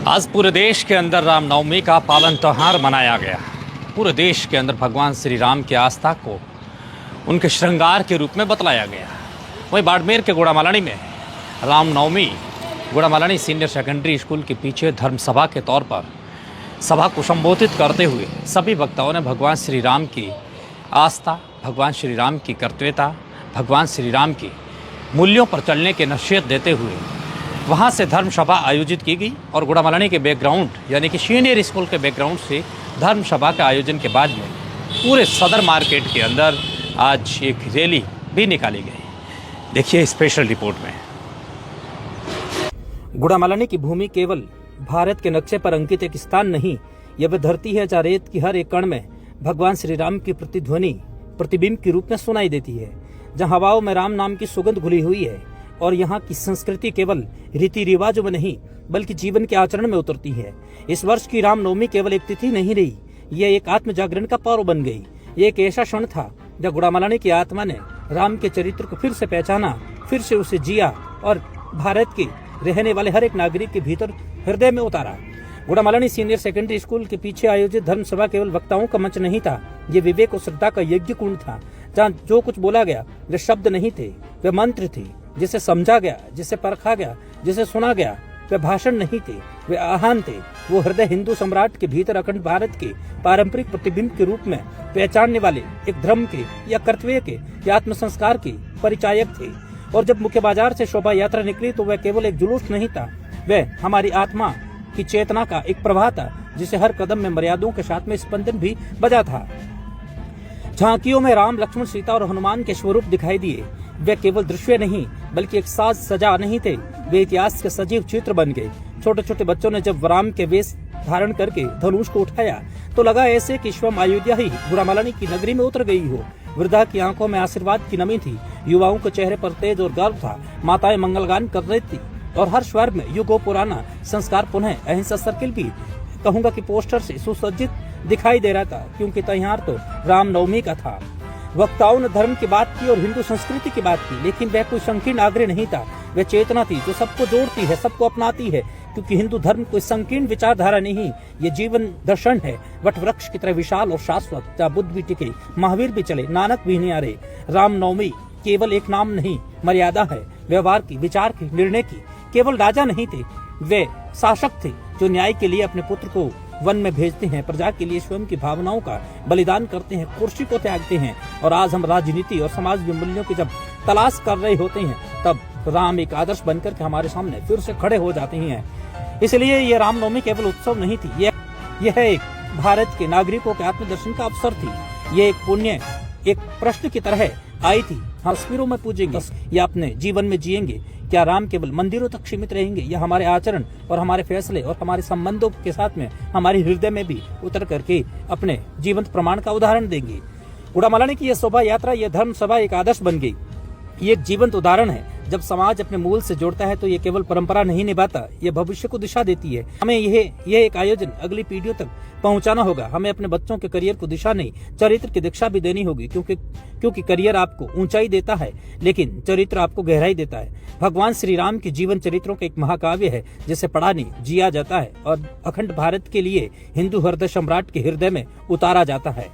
आज पूरे देश के अंदर रामनवमी का पावन त्यौहार मनाया गया। पूरे देश के अंदर भगवान श्री राम की आस्था को उनके श्रृंगार के रूप में बतलाया गया। वहीं बाड़मेर के गुड़ामालानी में Ramnavami Gudamalani senior secondary school के पीछे धर्म सभा के तौर पर सभा को संबोधित करते हुए सभी वक्ताओं ने भगवान श्री राम की आस्था, भगवान श्री राम की कर्तव्यता, भगवान श्री राम की मूल्यों पर चलने के नसीहत देते हुए वहाँ से धर्म सभा आयोजित की गई। और गुड़ामालानी के बैकग्राउंड यानी कि सीनियर स्कूल के बैकग्राउंड से धर्म सभा के आयोजन के बाद में पूरे सदर मार्केट के अंदर आज एक रैली भी निकाली गई। देखिए स्पेशल रिपोर्ट में। गुड़ामालानी की भूमि केवल भारत के नक्शे पर अंकित एक स्थान नहीं, यह वह धरती है जहाँ रेत की हर एक कण में भगवान श्री राम की प्रतिध्वनि प्रतिबिंब के रूप में सुनाई देती है, जहाँ हवाओं में राम नाम की सुगंध घुली हुई है। और यहाँ की संस्कृति केवल रीति रिवाजों में नहीं बल्कि जीवन के आचरण में उतरती है। इस वर्ष की रामनवमी केवल एक तिथि नहीं रही, यह एक आत्म जागरण का पर्व बन गई। ये एक ऐसा क्षण था जब गुड़ामालानी की आत्मा ने राम के चरित्र को फिर से पहचाना, फिर से उसे जिया और भारत के रहने वाले हर एक नागरिक के भीतर हृदय में उतारा। गुड़ामालानी सीनियर सेकेंडरी स्कूल के पीछे आयोजित धर्म सभा केवल वक्ताओं का मंच नहीं था, ये विवेक और श्रद्धा का यज्ञ कुंड था, जहाँ जो कुछ बोला गया वे शब्द नहीं थे, वे मंत्र थे। जिसे समझा गया, जिसे परखा गया, जिसे सुना गया, वे भाषण नहीं थे, वे आह्वान थे। वो हृदय हिंदू सम्राट के भीतर अखंड भारत के पारंपरिक प्रतिबिंब के रूप में पहचानने वाले एक धर्म के या कर्तव्य के या आत्म संस्कार के परिचायक थे। और जब मुख्य बाजार से शोभा यात्रा निकली तो वह केवल एक जुलूस नहीं था, वह हमारी आत्मा की चेतना का एक प्रवाह था, जिसे हर कदम में मर्यादाओं के साथ में स्पंदन भी बजा था। झांकियों में राम, लक्ष्मण, सीता और हनुमान के स्वरूप दिखाई दिए। वे केवल दृश्य नहीं बल्कि एक साज सजा नहीं थे, वे इतिहास के सजीव चित्र बन गए। छोटे छोटे बच्चों ने जब राम के वेश धारण करके धनुष को उठाया तो लगा ऐसे कि स्वयं अयोध्या ही गुड़ामालानी की नगरी में उतर गई हो। वृद्धा की आंखों में आशीर्वाद की नमी थी, युवाओं के चेहरे पर तेज और गर्व था, माताएं मंगलगान कर रही थी और हर स्वर में युगों पुराना संस्कार पुनः अहिंसा सर्किल भी कहूंगा कि पोस्टर से सुसज्जित दिखाई दे रहा था, क्योंकि त्यौहार तो रामनवमी का था। वक्ताओं ने धर्म की बात की और हिंदू संस्कृति की बात की, लेकिन वह कोई संकीर्ण आग्रह नहीं था, वह चेतना थी जो सबको जोड़ती है, सबको अपनाती है। क्योंकि हिंदू धर्म कोई संकीर्ण विचारधारा नहीं, ये जीवन दर्शन है, वट वृक्ष की तरह विशाल और शाश्वत, जहाँ बुद्ध भी टिके, महावीर भी चले, नानक भी नहीं आ रहे। रामनवमी केवल एक नाम नहीं, मर्यादा है, व्यवहार की, विचार की, निर्णय की। केवल राजा नहीं थे, वे शासक थे जो न्याय के लिए अपने पुत्र को वन में भेजते हैं, प्रजा के लिए स्वयं की भावनाओं का बलिदान करते हैं, कुर्सी को त्यागते हैं। और आज हम राजनीति और समाज के मूल्यों की जब तलाश कर रहे होते हैं, तब राम एक आदर्श बनकर के हमारे सामने फिर से खड़े हो जाते हैं। इसलिए ये रामनवमी केवल उत्सव नहीं थी, यह एक भारत के नागरिकों के आत्मदर्शन का अवसर थी। ये एक पुण्य एक प्रश्न की तरह आई थी, हम तस्वीरों में पूजेंगे या अपने जीवन में जिएंगे? क्या राम केवल मंदिरों तक सीमित रहेंगे या हमारे आचरण और हमारे फैसले और हमारे संबंधों के साथ में हमारे हृदय में भी उतर करके अपने जीवंत प्रमाण का उदाहरण देंगे? गुड़ामालानी की यह शोभा यात्रा, यह धर्म सभा एक आदर्श बन गई। ये एक जीवंत उदाहरण है। जब समाज अपने मूल से जुड़ता है तो ये केवल परंपरा नहीं निभाता, ये भविष्य को दिशा देती है। हमें यह एक आयोजन अगली पीढ़ियों तक पहुंचाना होगा। हमें अपने बच्चों के करियर को दिशा नहीं, चरित्र की दीक्षा भी देनी होगी, क्योंकि करियर आपको ऊंचाई देता है लेकिन चरित्र आपको गहराई देता है। भगवान श्री राम के जीवन चरित्रों का एक महाकाव्य है जिसे पढ़ा नहीं, जिया जाता है और अखंड भारत के लिए हिंदू हृदय सम्राट के हृदय में उतारा जाता है।